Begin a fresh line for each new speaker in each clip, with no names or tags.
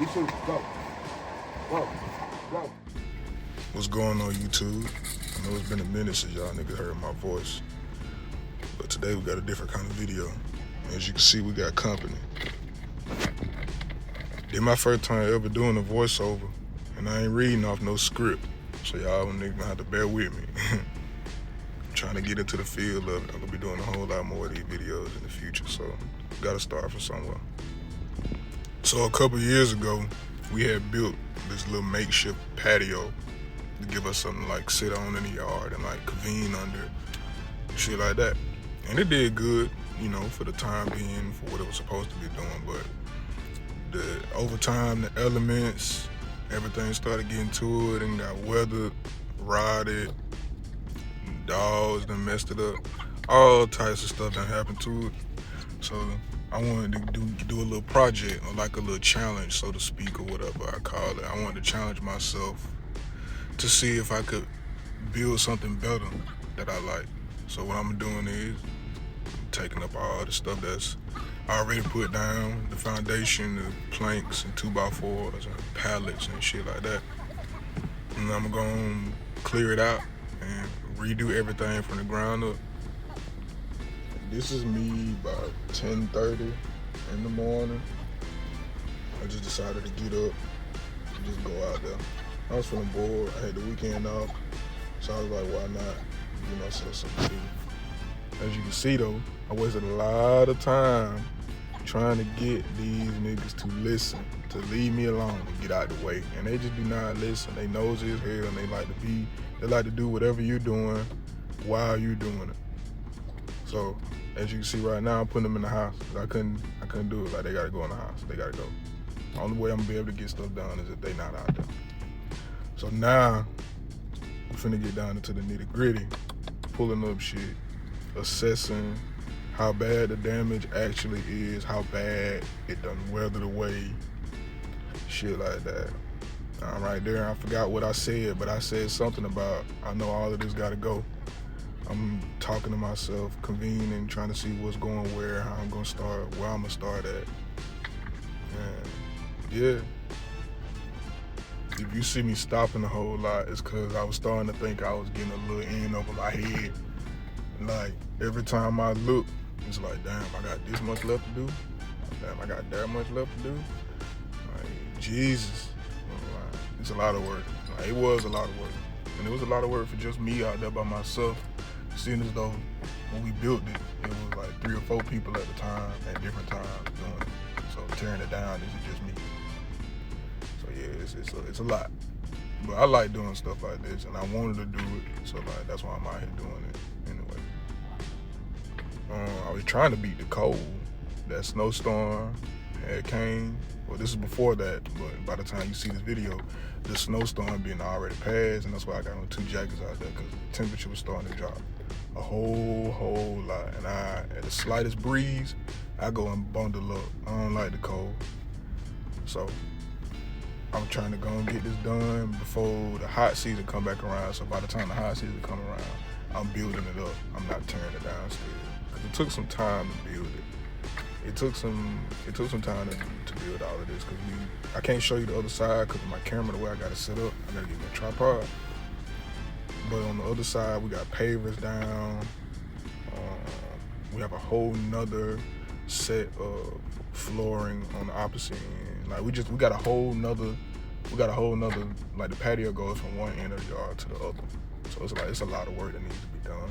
You too. Go. Go. Go.
What's going on, YouTube? I know it's been a minute since y'all niggas heard my voice, but today we got a different kind of video. As you can see, we got company. This my first time ever doing a voiceover, and I ain't reading off no script, so y'all niggas gonna have to bear with me. I'm trying to get into the field of it. I'm gonna be doing a whole lot more of these videos in the future, so gotta start from somewhere. So a couple years ago, we had built this little makeshift patio to give us something like sit on in the yard and like convene under, shit like that. And it did good, you know, for the time being, for what it was supposed to be doing. But over time, the elements, everything started getting to it and got weathered, rotted, dogs done messed it up. All types of stuff done happened to it. So I wanted to do a little project, or like a little challenge, so to speak, or whatever I call it. I wanted to challenge myself to see if I could build something better that I like. So what I'm doing is taking up all the stuff that's already put down, the foundation, the planks and 2x4s and pallets and shit like that. And I'm gonna clear it out and redo everything from the ground up. This is me about 10:30 in the morning. I just decided to get up and just go out there. I was feeling bored. I had the weekend off, so I was like, why not give myself something to do? As you can see though, I wasted a lot of time trying to get these niggas to listen, to leave me alone and get out the way. And they just do not listen. They nosy as hell and they like to do whatever you're doing while you're doing it. So as you can see right now, I'm putting them in the house. I couldn't do it. Like, they gotta go in the house. They gotta go. The only way I'm gonna be able to get stuff done is if they not out there. So now we're finna get down into the nitty gritty, pulling up shit, assessing how bad the damage actually is, how bad it done weathered away, shit like that. Right there, I forgot what I said, but I said something about, I know all of this gotta go. I'm talking to myself, convening, trying to see what's going where, how I'm gonna start, where I'm gonna start at. And yeah, if you see me stopping a whole lot, it's cause I was starting to think I was getting a little in over my head. Like, every time I look, it's like, damn, I got this much left to do. Damn, I got that much left to do. Like, Jesus, it's a lot of work. Like, it was a lot of work. And it was a lot of work for just me out there by myself. Seeing as though when we built it, it was like 3 or 4 people at the time, at different times doing it. So tearing it down isn't just me. So yeah, it's a lot. But I like doing stuff like this, and I wanted to do it. So like, that's why I'm out here doing it anyway. I was trying to beat the cold. That snowstorm had came. Well, this is before that, but by the time you see this video, the snowstorm being already passed, and that's why I got on 2 jackets out there, because the temperature was starting to drop a whole lot. And at the slightest breeze, I go and bundle up. I don't like the cold. So I'm trying to go and get this done before the hot season come back around. So by the time the hot season come around, I'm building it up. I'm not tearing it down still. Because it took some time to build it. It took some time to build all of this, because I can't show you the other side because of my camera, the way I got it set up. I gotta get me a tripod. But on the other side, we got pavers down. We have a whole nother set of flooring on the opposite end. Like, we got a whole nother, like, the patio goes from one end of the yard to the other. So it's a lot of work that needs to be done.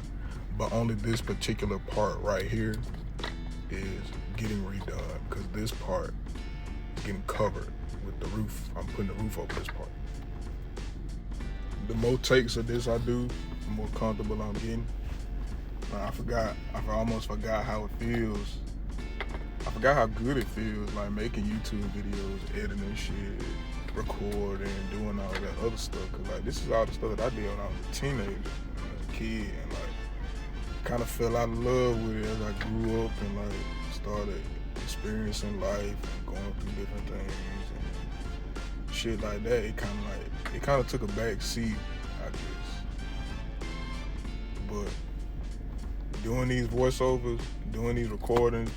But only this particular part right here is getting redone, because this part is getting covered with the roof. I'm putting the roof over this part. The more takes of this I do, the more comfortable I'm getting. I almost forgot how it feels. I forgot how good it feels, like making YouTube videos, editing shit, recording, doing all that other stuff. Cause like, this is all the stuff that I did when I was a teenager, as a kid, and like, kind of fell out of love with it as I grew up and like started experiencing life and going through different things and shit like that. It kind of took a back seat, I guess. But doing these voiceovers, doing these recordings,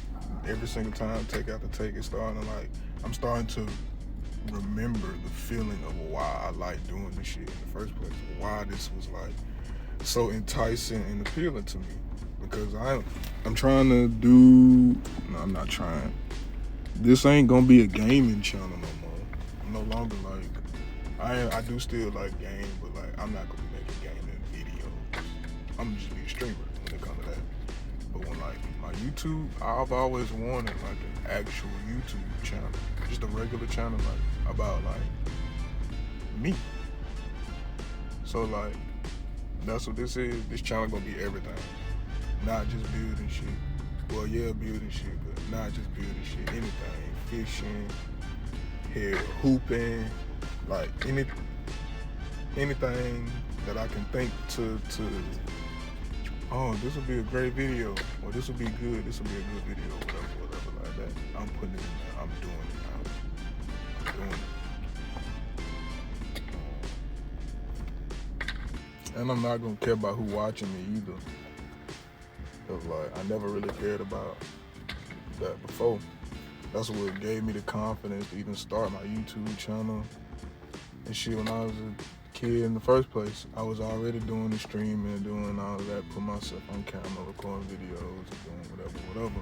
every single time, take after take, I'm starting to remember the feeling of why I like doing this shit in the first place. Why this was like so enticing and appealing to me. Because I'm trying to do. No, I'm not trying. This ain't gonna be a gaming channel no more. I'm no longer like. I do still like game, but like I'm not gonna be making gaming videos. I'm gonna just be a streamer when it comes to that. But when like my YouTube, I've always wanted like an actual YouTube channel, just a regular channel like about like me. So like that's what this is. This channel gonna be everything, not just building shit. Well, yeah, building shit, but not just building shit. Anything, fishing, hell, hooping, like anything that I can think to. Oh, this would be a great video, or this would be good. This would be a good video, whatever like that. I'm putting it in there. I'm doing it now. I'm doing it. And I'm not gonna care about who watching me either. Cause like I never really cared about that before. That's what gave me the confidence to even start my YouTube channel and shit. When I was a kid in the first place, I was already doing the streaming and doing all of that, put myself on camera, recording videos, and doing whatever.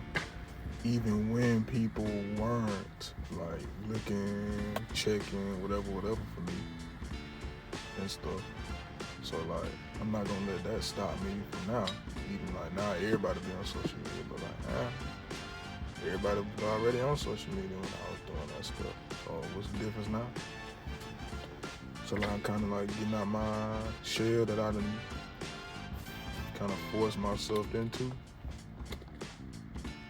Even when people weren't like looking, checking, whatever for me and stuff. So like, I'm not gonna let that stop me from now. Even like now, everybody be on social media, but like everybody was already on social media when I was doing that stuff. So what's the difference now? So like, I'm kind of like getting out my shell that I done kind of forced myself into.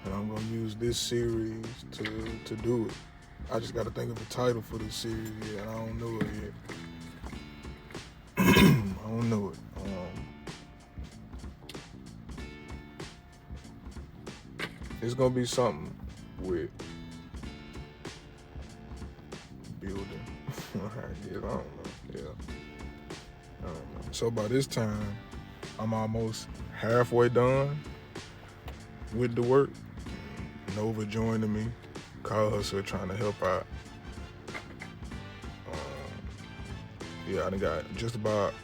And I'm gonna use this series to do it. I just gotta think of a title for this series yet, and I don't know it yet. I don't know it. It's gonna be something with building. I don't know. Yeah. I don't know. So by this time, I'm almost halfway done with the work. Nova joining me. Call her, so trying to help out. Yeah, I done got just about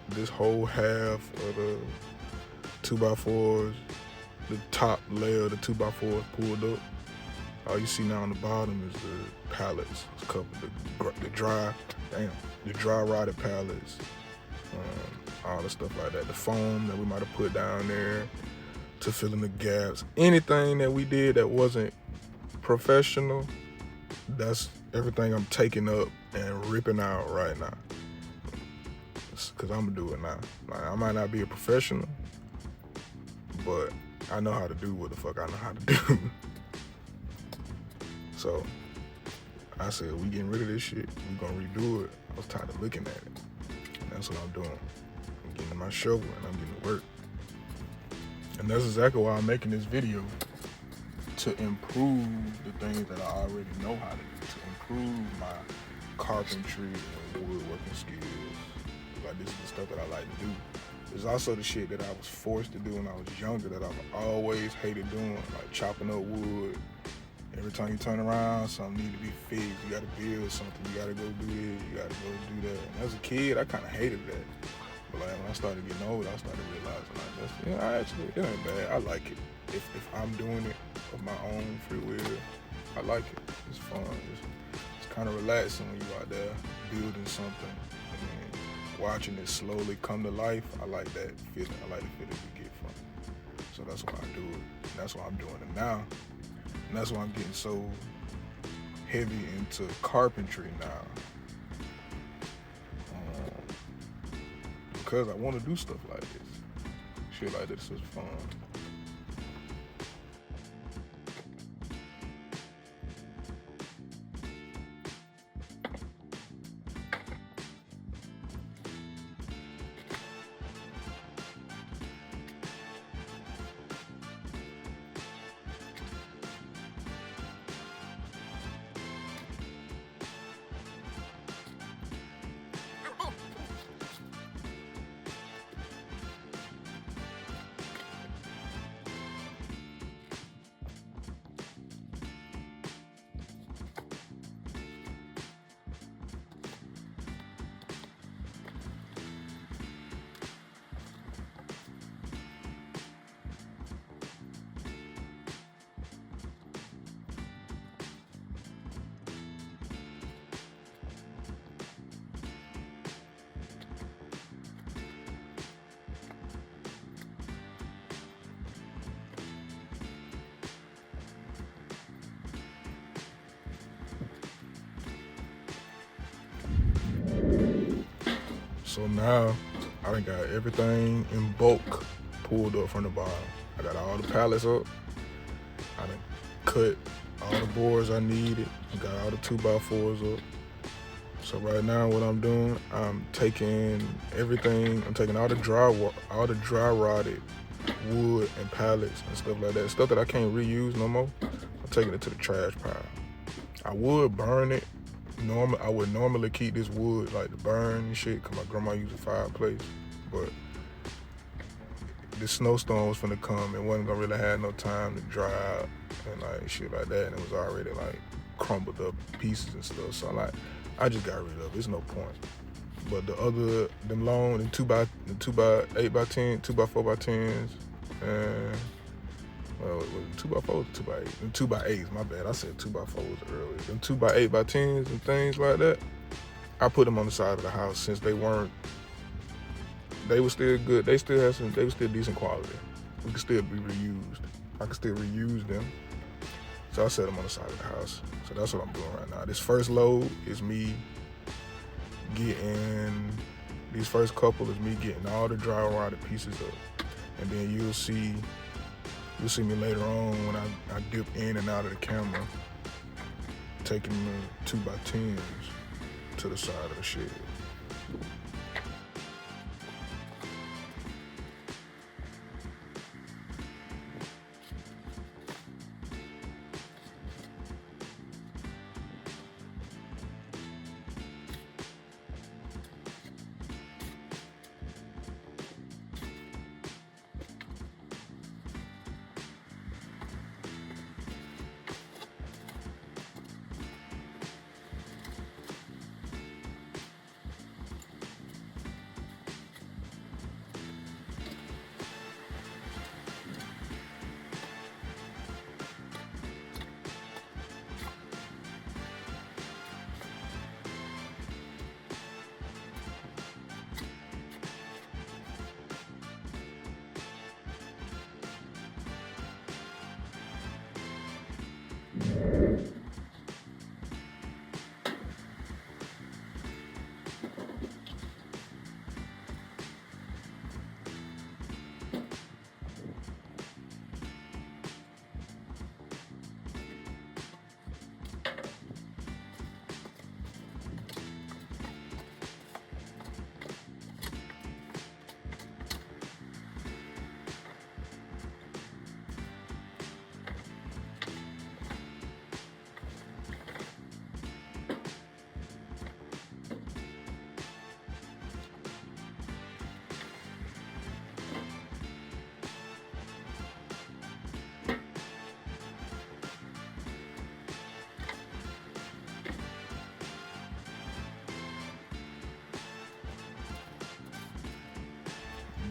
this whole half of the 2x4s, the top layer of the 2x4s pulled up. All you see now on the bottom is the pallets. It's covered the dry rotted pallets, all the stuff like that. The foam that we might have put down there to fill in the gaps. Anything that we did that wasn't professional, that's everything I'm taking up and ripping out right now. Cause I'm gonna do it now. Like, I might not be a professional, but I know how to do what the fuck I know how to do. So I said, we getting rid of this shit. We gonna redo it. I was tired of looking at it. And that's what I'm doing. I'm getting my shovel and I'm getting to work. And that's exactly why I'm making this video, to improve the things that I already know how to do, to improve my carpentry and woodworking skills. Like, this is the stuff that I like to do. There's also the shit that I was forced to do when I was younger that I've always hated doing, like chopping up wood. Every time you turn around, something need to be fixed. You gotta build something. You gotta go do this. You gotta go do that. And as a kid, I kind of hated that. But like, when I started getting older, I started realizing like, it ain't bad. I like it. If I'm doing it of my own free will, I like it. It's fun. It's kind of relaxing when you're out there building something and watching it slowly come to life. I like that feeling. I like the feeling you get from it. So that's why I do it. And that's why I'm doing it now. And that's why I'm getting so heavy into carpentry now. Because I want to do stuff like this. Shit like this is fun. So now I done got everything in bulk pulled up from the bottom. I got all the pallets up. I done cut all the boards I needed. Got all the 2x4s up. So right now what I'm doing, I'm taking everything. I'm taking all the dry rotted wood and pallets and stuff like that. Stuff that I can't reuse no more. I'm taking it to the trash pile. I would burn it. I would normally keep this wood like to burn and shit because my grandma used a fireplace. But this snowstorm was finna come and wasn't gonna really have no time to dry out and like shit like that. And it was already like crumbled up pieces and stuff. So I just got rid of it. It's no point. But them long, the 2x8x10, 2x4x10s, and well, was it 2x4s or 2x8? Them 2x8s, my bad. I said 2x4s earlier. Them 2x8x10s and things like that, I put them on the side of the house since they were still good. They were still decent quality. We could still be reused. I could still reuse them. So I set them on the side of the house. So that's what I'm doing right now. This first load is me getting, these first couple is me getting all the dry rotted pieces up. And then you'll see me later on when I dip in and out of the camera, taking the 2x10s to the side of the shed.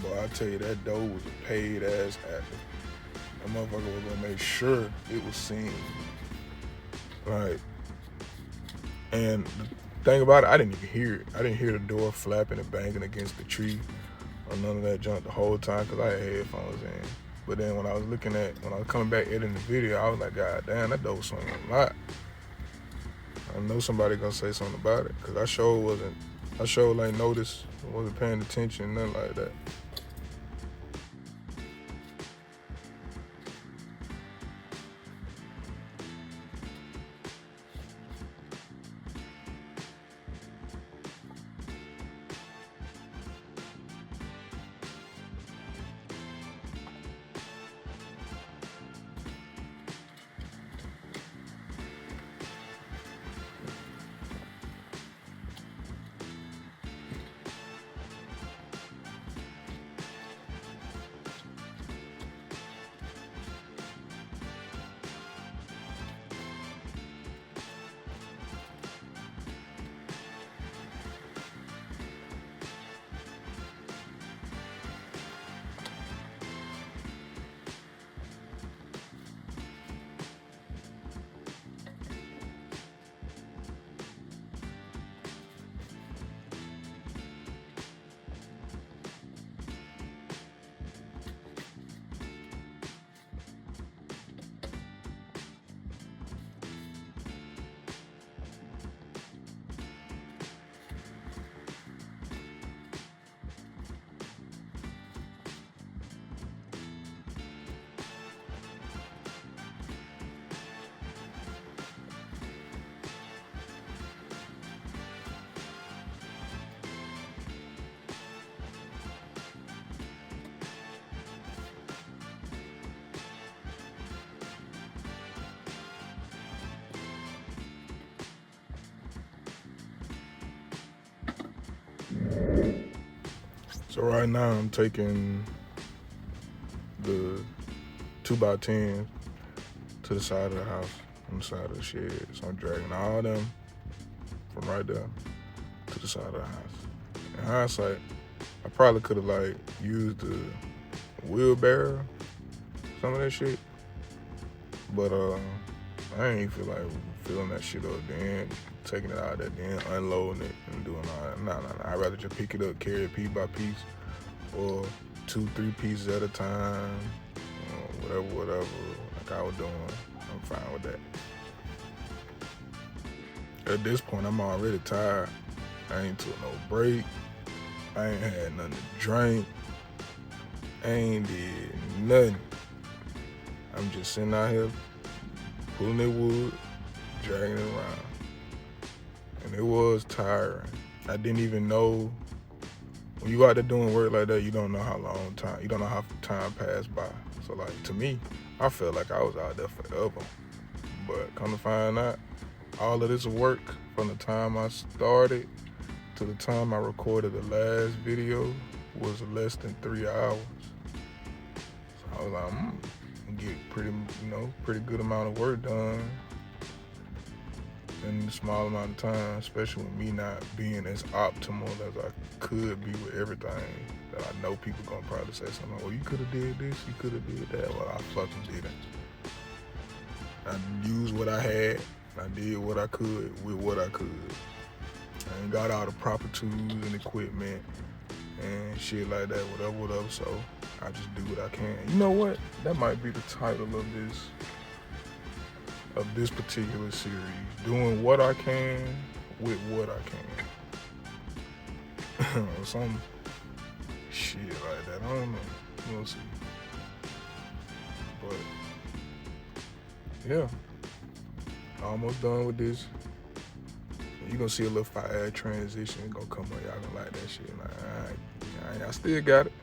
Boy, I tell you, that dough was a paid ass actor. That motherfucker was gonna make sure it was seen. Right. And the thing about it, I didn't even hear it. I didn't hear the door flapping and banging against the tree or none of that junk the whole time because I had headphones in. But then when I was coming back editing the video, I was like, God damn, that door was swinging a lot. I know somebody gonna say something about it because I sure ain't noticed, wasn't paying attention, nothing like that. So right now I'm taking the 2x10 to the side of the house, on the side of the shed. So I'm dragging all them from right there to the side of the house. In hindsight, I probably could have like used the wheelbarrow, some of that shit. But I ain't feel like filling that shit up then, taking it out there, then unloading it and doing all that. Nah. I'd rather just pick it up, carry it piece by piece, or 2-3 pieces at a time, whatever, like I was doing. I'm fine with that. At this point, I'm already tired. I ain't took no break. I ain't had nothing to drink. I ain't did nothing. I'm just sitting out here pulling that wood, dragging it around. And it was tiring. I didn't even know, when you out there doing work like that, you don't know how time passed by. So like, to me, I felt like I was out there forever. But come to find out, all of this work from the time I started to the time I recorded the last video was less than 3 hours. So I was like, get pretty good amount of work done in a small amount of time, especially with me not being as optimal as I could be with everything. That I know people gonna probably say something like, well, you could have did this, you could have did that. Well, I fucking didn't. I used what I had. I did what I could with what I could. I ain't got all the proper tools and equipment and shit like that, whatever. So I just do what I can. You know what? That might be the title of this particular series. Doing what I can with what I can. Or some shit like that. I don't know. We'll see. But yeah. Almost done with this. You're gonna see a little fire transition gonna come up. Y'all gonna like that shit. Like, alright, I still got it.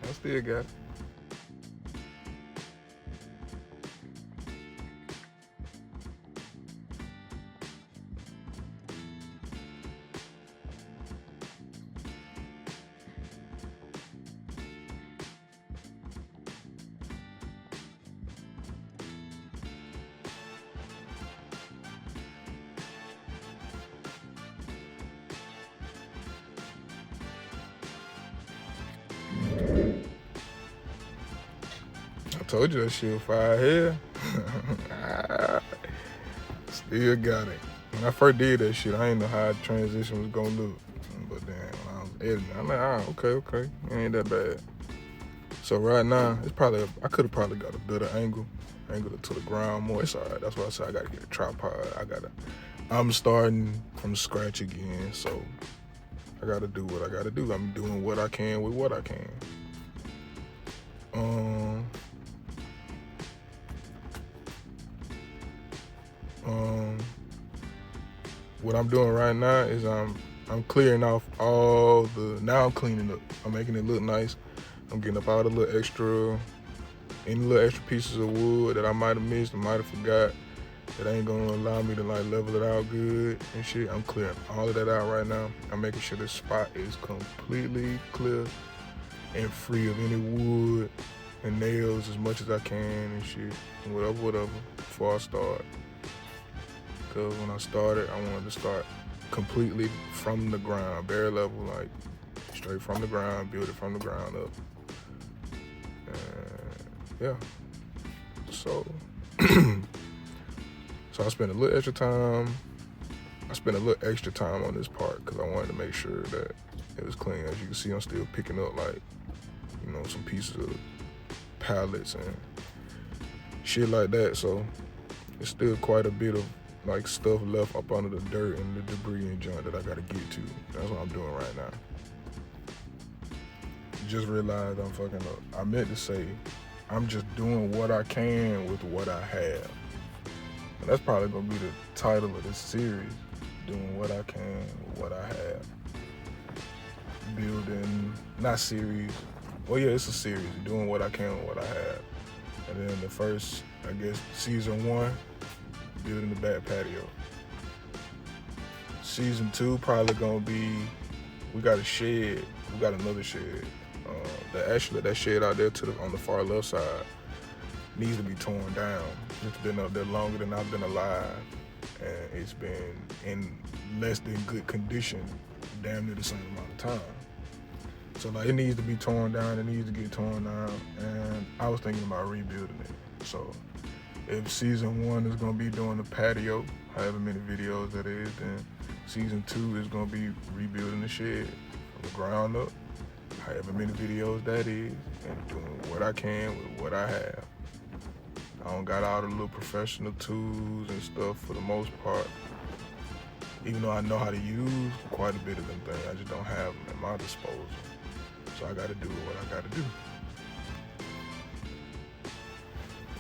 I told you that shit was fire here. Still got it. When I first did that shit, I didn't know how the transition was gonna look. But then when I was editing, I'm like, okay, it ain't that bad. So right now, I could have probably got a better angle it to the ground more. It's alright. That's why I said I gotta get a tripod. I'm starting from scratch again, so I gotta do what I gotta do. I'm doing what I can with what I can. What I'm doing right now is I'm clearing off now I'm cleaning up. I'm making it look nice. I'm getting up all the little extra pieces of wood that I might have missed, I might have forgot, that ain't gonna allow me to like level it out good and shit. I'm clearing all of that out right now. I'm making sure this spot is completely clear and free of any wood and nails as much as I can and shit, and whatever, before I start. Because when I started, I wanted to start completely from the ground, bare level, like straight from the ground, build it from the ground up. And yeah, so I spent a little extra time. On this part because I wanted to make sure that it was clean. As you can see, I'm still picking up like, some pieces of pallets and shit like that. So it's still quite a bit of like stuff left up under the dirt and the debris and junk that I gotta get to. That's what I'm doing right now. Just realized I'm fucking up. I meant to say I'm just doing what I can with what I have. And that's probably gonna be the title of this series. Doing what I can with what I have. Building, not series. Well, yeah, it's a series. Doing what I can with what I have. And then the first, I guess, season 1, building the back patio. Season 2 probably gonna be, we got another shed, That shed out there on the far left side needs to be torn down. It's been up there longer than I've been alive, and it's been in less than good condition damn near the same amount of time. So like it needs to be torn down, it needs to get torn down, and I was thinking about rebuilding it. So if season 1 is gonna be doing the patio, however many videos that is, then season 2 is gonna be rebuilding the shed from the ground up, however many videos that is, and doing what I can with what I have. I don't got all the little professional tools and stuff for the most part, even though I know how to use quite a bit of them things. I just don't have them at my disposal. So I gotta do what I gotta do.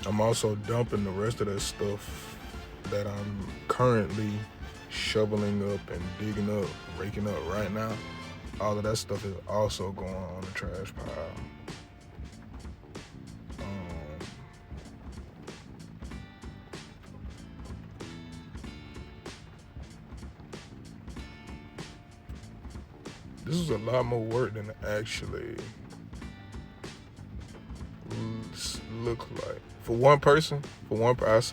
I'm also dumping the rest of that stuff that I'm currently shoveling up and digging up, raking up right now. All of that stuff is also going on the trash pile. This is a lot more work than it actually look like. For one person, this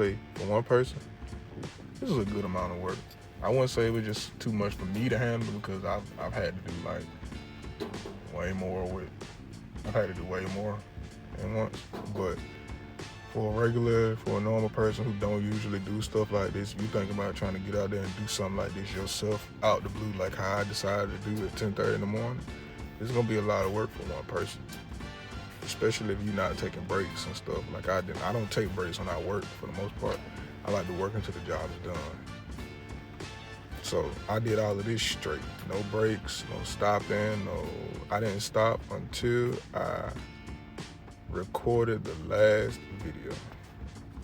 is a good amount of work. I wouldn't say it was just too much for me to handle because I've had to do like way more I've had to do way more than once. But for a normal person who don't usually do stuff like this, if you think about trying to get out there and do something like this yourself out the blue, like how I decided to do it at 10:30 in the morning, it's gonna be a lot of work for one person. Especially if you're not taking breaks and stuff like I did. I don't take breaks when I work for the most part. I like to work until the job is done. So I did all of this straight. No breaks, no stopping, I didn't stop until I recorded the last video.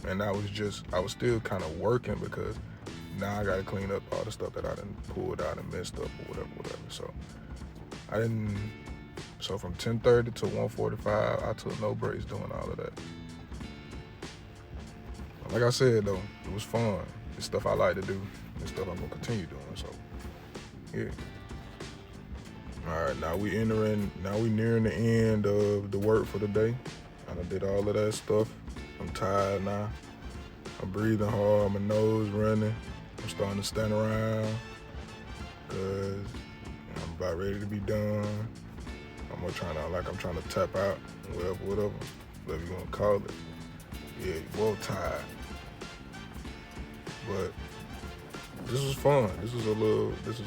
And I was still kind of working because now I gotta clean up all the stuff that I done pulled out and messed up or whatever. So from 10:30 to 1:45, I took no breaks doing all of that. Like I said though, it was fun. It's stuff I like to do. It's stuff I'm gonna continue doing, so yeah. All right, now we nearing the end of the work for the day. I done did all of that stuff. I'm tired now. I'm breathing hard, my nose running. I'm starting to stand around because I'm about ready to be done. I'm trying to tap out, whatever you wanna call it. Yeah, you're both tired. But this was fun. This is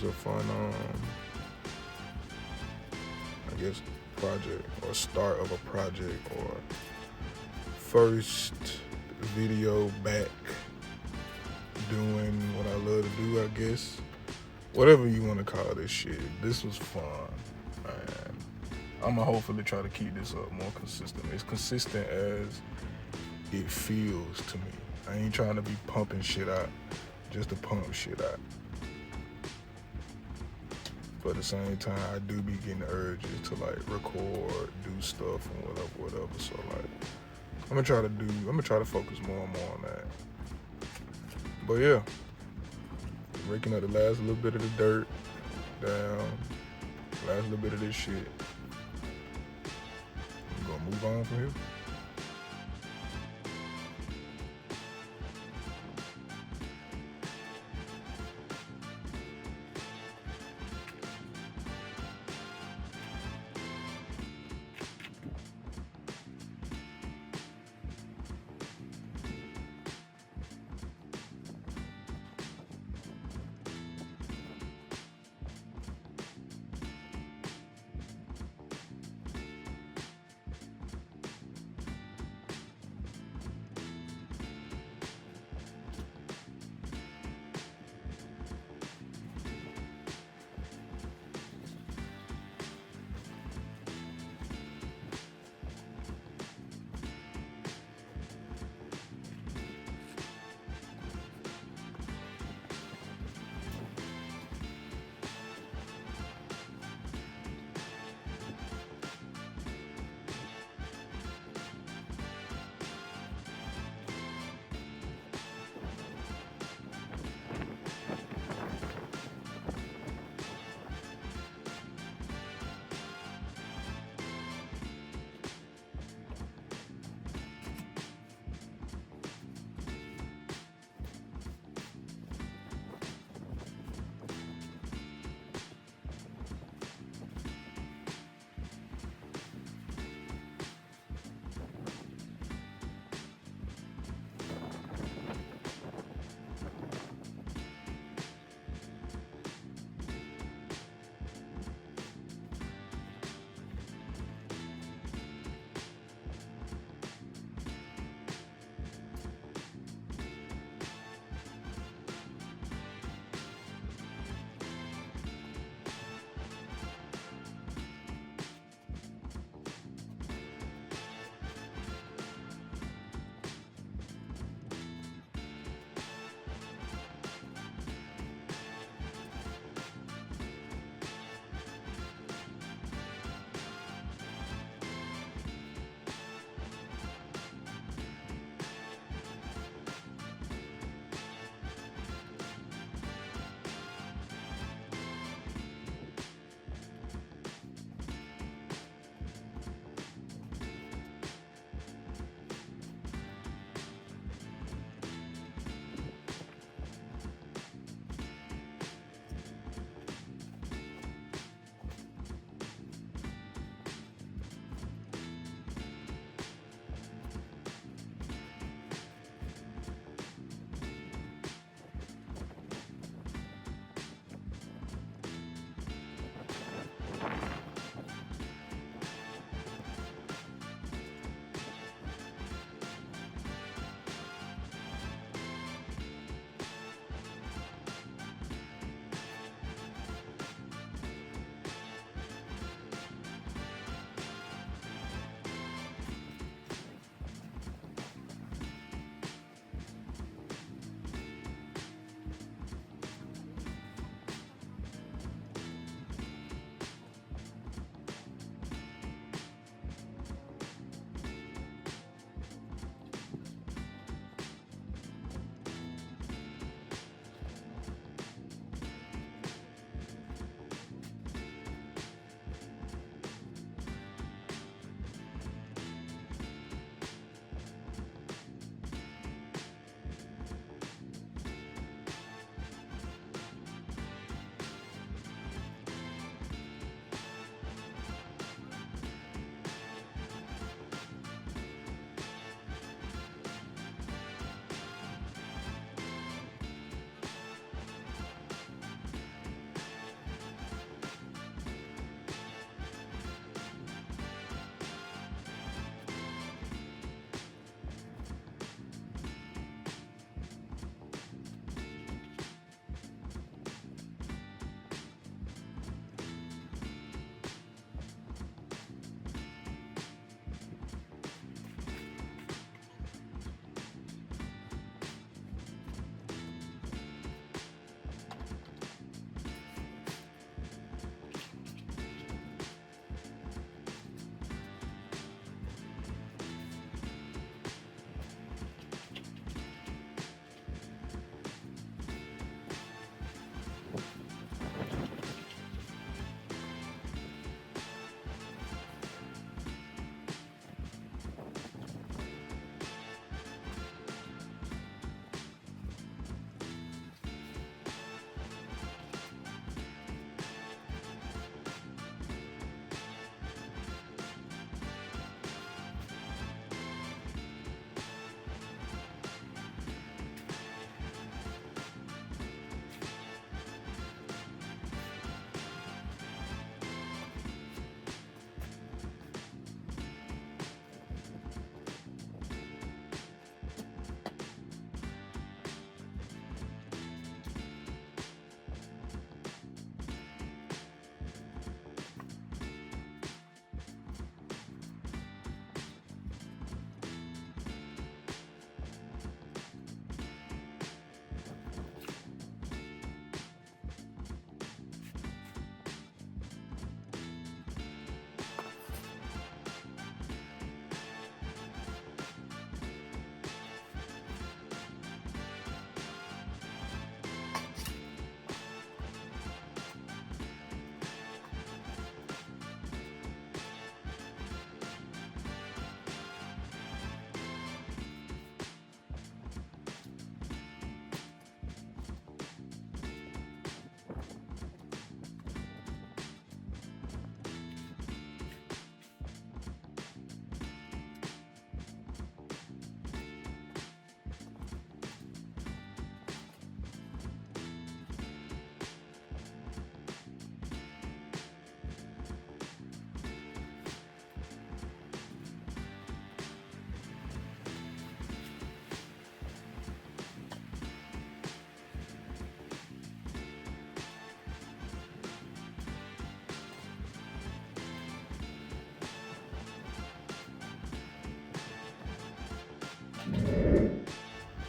a fun, I guess, project or start of a project or first video back doing what I love to do, I guess. Whatever you want to call this shit. This was fun. And I'm gonna hopefully try to keep this up more consistent. As consistent as it feels to me. I ain't trying to be pumping shit out just to pump shit out. But at the same time, I do be getting the urges to like record, do stuff and whatever. So like, I'm gonna try to focus more and more on that. But yeah, raking up the last little bit of the dirt down, last little bit of this shit. I'm gonna move on from here.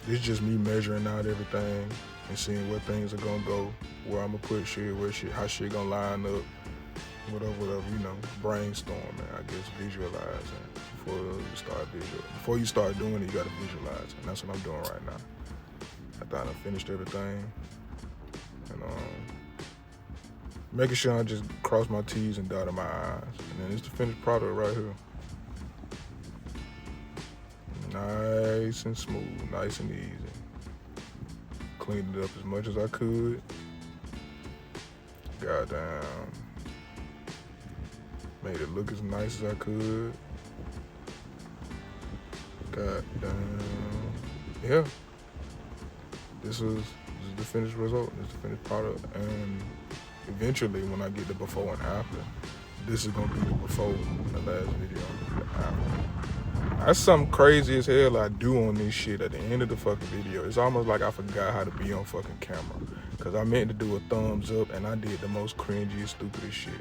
This is just me measuring out everything and seeing where things are gonna go, where I'm gonna put shit, how shit gonna line up, whatever, you know, brainstorming, I guess, visualizing before you start doing it, you gotta visualize, and that's what I'm doing right now. I thought I finished everything, and making sure I just cross my T's and dotted my I's, and then it's the finished product right here. Nice and smooth, nice and easy. Cleaned it up as much as I could. Goddamn. Made it look as nice as I could. Goddamn. Yeah. This is the finished result. This is the finished product. And eventually, when I get the before and after, this is gonna be the before in the last video. The after. That's something crazy as hell I do on this shit at the end of the fucking video. It's almost like I forgot how to be on fucking camera. Cause I meant to do a thumbs up and I did the most cringy, stupidest shit.